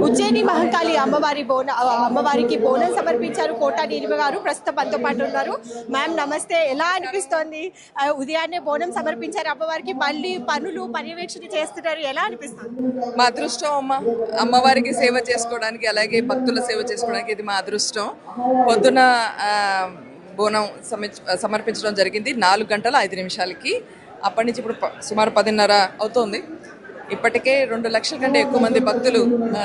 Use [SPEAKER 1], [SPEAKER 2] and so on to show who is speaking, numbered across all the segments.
[SPEAKER 1] ఉజ్జయిని మహంకాళి అమ్మవారికి బోనం సమర్పించారు కోట నీలిమ గారు. ప్రస్తుతం మనతో పాటు ఉన్నారు. మ్యామ్ నమస్తే, ఎలా అనిపిస్తోంది? ఉదయాన్నే బోనం సమర్పించారు అమ్మవారికి, మళ్ళీ పనులు పర్యవేక్షణ చేస్తున్నారు, ఎలా అనిపిస్తుంది?
[SPEAKER 2] మా అదృష్టం అమ్మవారికి సేవ చేసుకోవడానికి, అలాగే భక్తుల సేవ చేసుకోవడానికి ఇది మా అదృష్టం. పొద్దున బోనం సమర్పించడం జరిగింది 4 గంటల 5 నిమిషాలకి. అప్పటి నుంచి ఇప్పుడు సుమారు 10:30 అవుతోంది. ఇప్పటికే 2 లక్షల కంటే ఎక్కువ మంది భక్తులు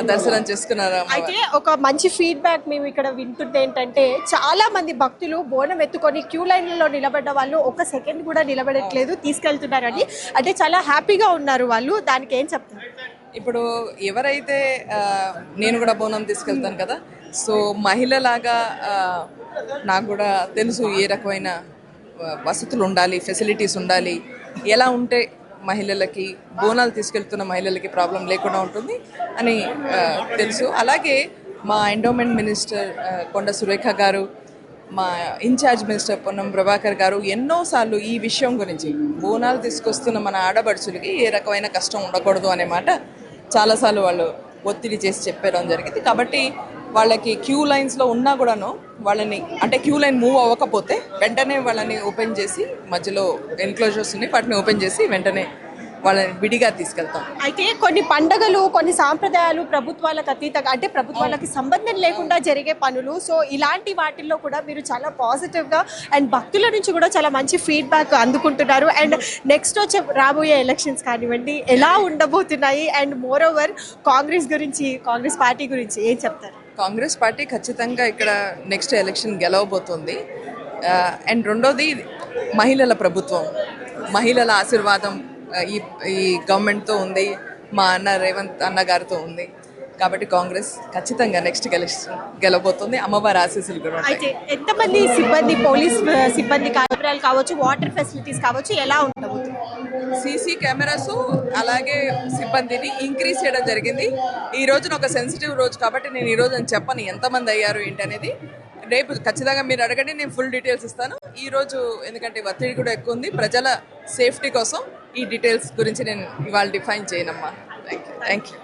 [SPEAKER 2] దర్శనం చేసుకున్నారు.
[SPEAKER 1] అయితే ఒక మంచి ఫీడ్బ్యాక్ మేము ఇక్కడ వింటుంది ఏంటంటే, చాలా మంది భక్తులు బోనం ఎత్తుకొని క్యూ లైన్లలో నిలబడ్డ వాళ్ళు 1 సెకండ్ కూడా నిలబడట్లేదు, తీసుకెళ్తున్నారని. అంటే చాలా హ్యాపీగా ఉన్నారు వాళ్ళు. దానికి ఏం చెప్తారు?
[SPEAKER 2] ఇప్పుడు ఎవరైతే నేను కూడా బోనం తీసుకెళ్తాను కదా, సో మహిళలాగా నాకు కూడా తెలుసు ఏ రకమైన వసతులు ఉండాలి, ఫెసిలిటీస్ ఉండాలి, ఎలా ఉంటే మహిళలకి బోనాలు తీసుకెళ్తున్న మహిళలకి ప్రాబ్లం లేకుండా ఉంటుంది అని తెలుసు. అలాగే మా ఎండోమెంట్ మినిస్టర్ కొండ సురేఖ గారు, మా ఇన్ఛార్జ్ మినిస్టర్ పొన్నం ప్రభాకర్ గారు ఎన్నోసార్లు ఈ విషయం గురించి, బోనాలు తీసుకొస్తున్న మన ఆడబడుచులకి ఏ రకమైన కష్టం ఉండకూడదు అనే మాట చాలాసార్లు వాళ్ళు ఒత్తిడి చేసి చెప్పడం జరిగింది. కాబట్టి వాళ్ళకి క్యూ లైన్స్లో ఉన్నా కూడాను వాళ్ళని, అంటే క్యూ లైన్ మూవ్ అవ్వకపోతే వెంటనే వాళ్ళని ఓపెన్ చేసి, మధ్యలో ఎన్క్లోజర్స్ ఉన్నాయి వాటిని ఓపెన్ చేసి వెంటనే వాళ్ళని విడిగా తీసుకెళ్తాం.
[SPEAKER 1] అయితే కొన్ని పండుగలు, కొన్ని సాంప్రదాయాలు ప్రభుత్వాలకు అతీతంగా, అంటే ప్రభుత్వాలకి సంబంధం లేకుండా జరిగే పనులు. సో ఇలాంటి వాటిల్లో కూడా మీరు చాలా పాజిటివ్గా అండ్ భక్తుల నుంచి కూడా చాలా మంచి ఫీడ్బ్యాక్ అందుకుంటున్నారు. అండ్ నెక్స్ట్ వచ్చే రాబోయే ఎలక్షన్స్ కానివ్వండి ఎలా ఉండబోతున్నాయి, and more over Congress party గురించి ఏం చెప్తారు?
[SPEAKER 2] కాంగ్రెస్ పార్టీ ఖచ్చితంగా ఇక్కడ నెక్స్ట్ ఎలక్షన్ గెలవబోతుంది. అండ్ రెండోది మహిళల ప్రభుత్వం, మహిళల ఆశీర్వాదం ఈ గవర్నమెంట్తో ఉంది, మా అన్న రేవంత్ అన్న గారితో ఉంది. కాబట్టి కాంగ్రెస్ ఖచ్చితంగా నెక్స్ట్ గెలవబోతుంది. అమ్మవారి ఆశీస్సులు కూడా.
[SPEAKER 1] అయితే ఎంతమంది సిబ్బంది, పోలీస్ సిబ్బంది కెమెరాలు కావచ్చు, వాటర్ ఫెసిలిటీస్ కావచ్చు, ఎలా ఉండబోతుంది?
[SPEAKER 2] సీసీ కెమెరాస్ అలాగే సిబ్బందిని ఇంక్రీజ్ చేయడం జరిగింది. ఈ రోజున ఒక సెన్సిటివ్ రోజు కాబట్టి నేను ఈ రోజు చెప్పను ఎంతమంది అయ్యారు ఏంటి అనేది. రేపు ఖచ్చితంగా మీరు అడగండి, నేను ఫుల్ డీటెయిల్స్ ఇస్తాను. ఈరోజు ఎందుకంటే ఒత్తిడి కూడా ఎక్కువ ఉంది, ప్రజల సేఫ్టీ కోసం ఈ డీటెయిల్స్ గురించి నేను ఇవాళ డిఫైన్ చేయనమ్మా. Thank you.